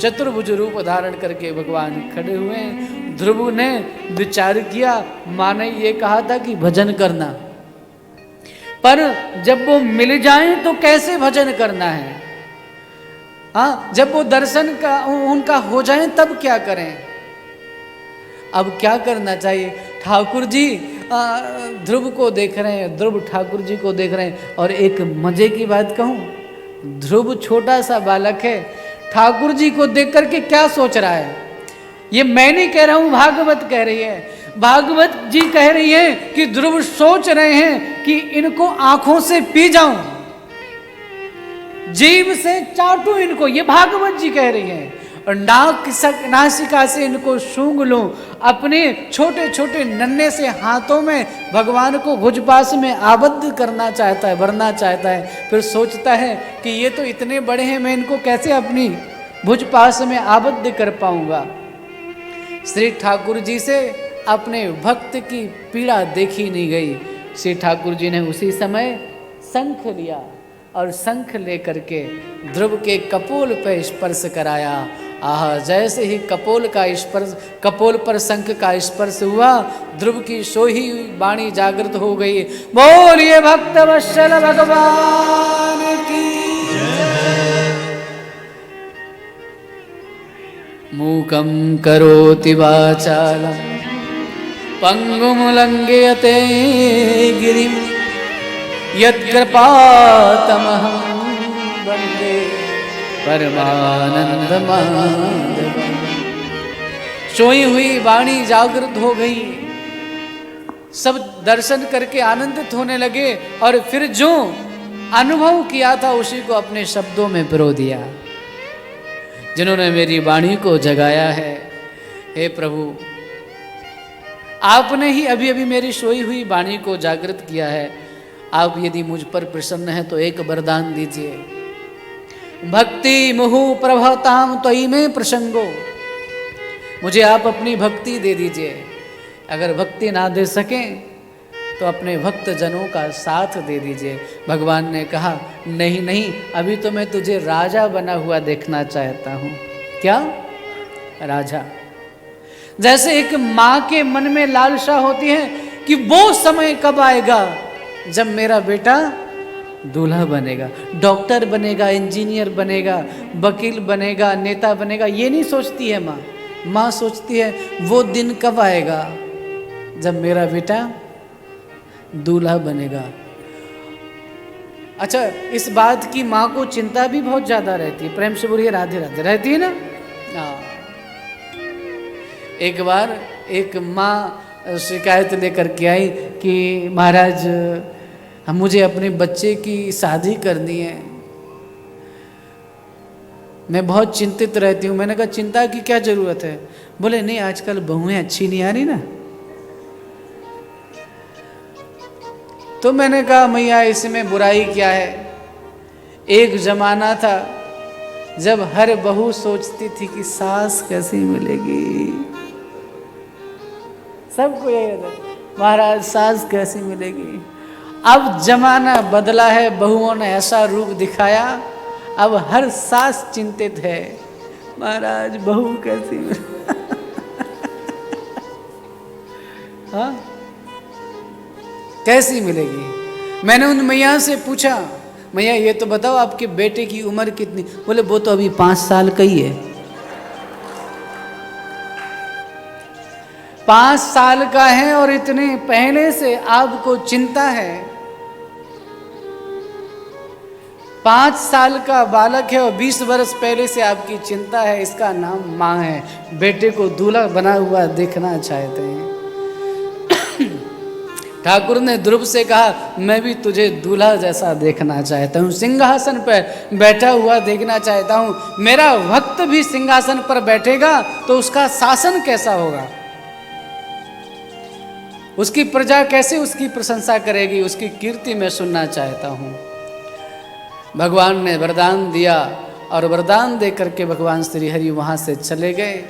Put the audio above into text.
चतुर्भुज रूप धारण करके भगवान खड़े हुए हैं। ध्रुव ने विचार किया, माँ ने ये कहा था कि भजन करना, पर जब वो मिल जाए तो कैसे भजन करना है? हाँ, जब वो दर्शन का उनका हो जाए तब क्या करें? अब क्या करना चाहिए? ठाकुर जी ध्रुव को देख रहे हैं, ध्रुव ठाकुर जी को देख रहे हैं। और एक मजे की बात कहूं, ध्रुव छोटा सा बालक है, ठाकुर जी को देख करके क्या सोच रहा है? ये मैं नहीं कह रहा हूं, भागवत कह रही है। भागवत जी कह रही है कि ध्रुव सोच रहे हैं कि इनको आंखों से पी जाऊं, जीभ से चाटूं इनको, ये भागवत जी कह रही है। और नासिका से इनको सूंघ लूं। अपने छोटे छोटे नन्हे से हाथों में भगवान को भुजपास में आबद्ध करना चाहता है, भरना चाहता है। फिर सोचता है कि ये तो इतने बड़े हैं, मैं इनको कैसे अपनी भुजपास में आबद्ध कर पाऊंगा। श्री ठाकुर जी से अपने भक्त की पीड़ा देखी नहीं गई। श्री ठाकुर जी ने उसी समय शंख लिया और शंख लेकर के ध्रुव के कपोल पर स्पर्श कराया। आह, जैसे ही कपोल का स्पर्श, कपोल पर शंख का स्पर्श हुआ, ध्रुव की सोही वाणी जागृत हो गई। बोलिए भक्त वत्सल भगवान की मूकं करोति वाचालं पंगुं लंघयते गिरिं यत्कृपातमहं वन्दे परमानंद माधव। सोई हुई वाणी जागृत हो गई, सब दर्शन करके आनंदित होने लगे और फिर जो अनुभव किया था उसी को अपने शब्दों में पिरो दिया। जिन्होंने मेरी वाणी को जगाया है, हे प्रभु, आपने ही अभी अभी मेरी सोई हुई वाणी को जागृत किया है। आप यदि मुझ पर प्रसन्न हैं तो एक वरदान दीजिए। भक्ति मुहु प्रभवताम त्वयि में प्रसंगो, मुझे आप अपनी भक्ति दे दीजिए। अगर भक्ति ना दे सकें तो अपने भक्त जनों का साथ दे दीजिए। भगवान ने कहा, नहीं नहीं, अभी तो मैं तुझे राजा बना हुआ देखना चाहता हूँ। क्या? राजा। जैसे एक माँ के मन में लालसा होती है कि वो समय कब आएगा जब मेरा बेटा दूल्हा बनेगा, डॉक्टर बनेगा, इंजीनियर बनेगा, वकील बनेगा, नेता बनेगा। ये नहीं सोचती है माँ। माँ सोचती है वो दिन कब आएगा जब मेरा बेटा दूल्हा बनेगा। अच्छा, इस बात की माँ को चिंता भी बहुत ज्यादा रहती है। प्रेम से बोलिए राधे राधे। रहती है ना? हाँ। एक बार एक माँ शिकायत लेकर के आई कि महाराज, मुझे अपने बच्चे की शादी करनी है, मैं बहुत चिंतित रहती हूँ। मैंने कहा, चिंता की क्या जरूरत है? बोले, नहीं, आजकल बहुएं अच्छी नहीं आ रही ना। तो मैंने कहा, मैया इसमें बुराई क्या है? एक जमाना था जब हर बहू सोचती थी कि सास कैसी मिलेगी। सबको यही था, महाराज सास कैसी मिलेगी। अब जमाना बदला है, बहुओं ने ऐसा रूप दिखाया, अब हर सास चिंतित है, महाराज बहू कैसी हाँ, कैसी मिलेगी। मैंने उन मैया से पूछा, मैया ये तो बताओ आपके बेटे की उम्र कितनी? बोले, वो तो अभी 5 साल का ही है। 5 साल का है और इतने पहले से आपको चिंता है। 5 साल का बालक है और 20 वर्ष पहले से आपकी चिंता है। इसका नाम माँ है। बेटे को दूल्हा बना हुआ देखना चाहते हैं। ठाकुर ने ध्रुव से कहा, मैं भी तुझे दूल्हा जैसा देखना चाहता हूँ, सिंहासन पर बैठा हुआ देखना चाहता हूँ। मेरा भक्त भी सिंहासन पर बैठेगा तो उसका शासन कैसा होगा, उसकी प्रजा कैसे उसकी प्रशंसा करेगी, उसकी कीर्ति मैं सुनना चाहता हूँ। भगवान ने वरदान दिया और वरदान दे करके भगवान श्री हरि वहाँ से चले गए।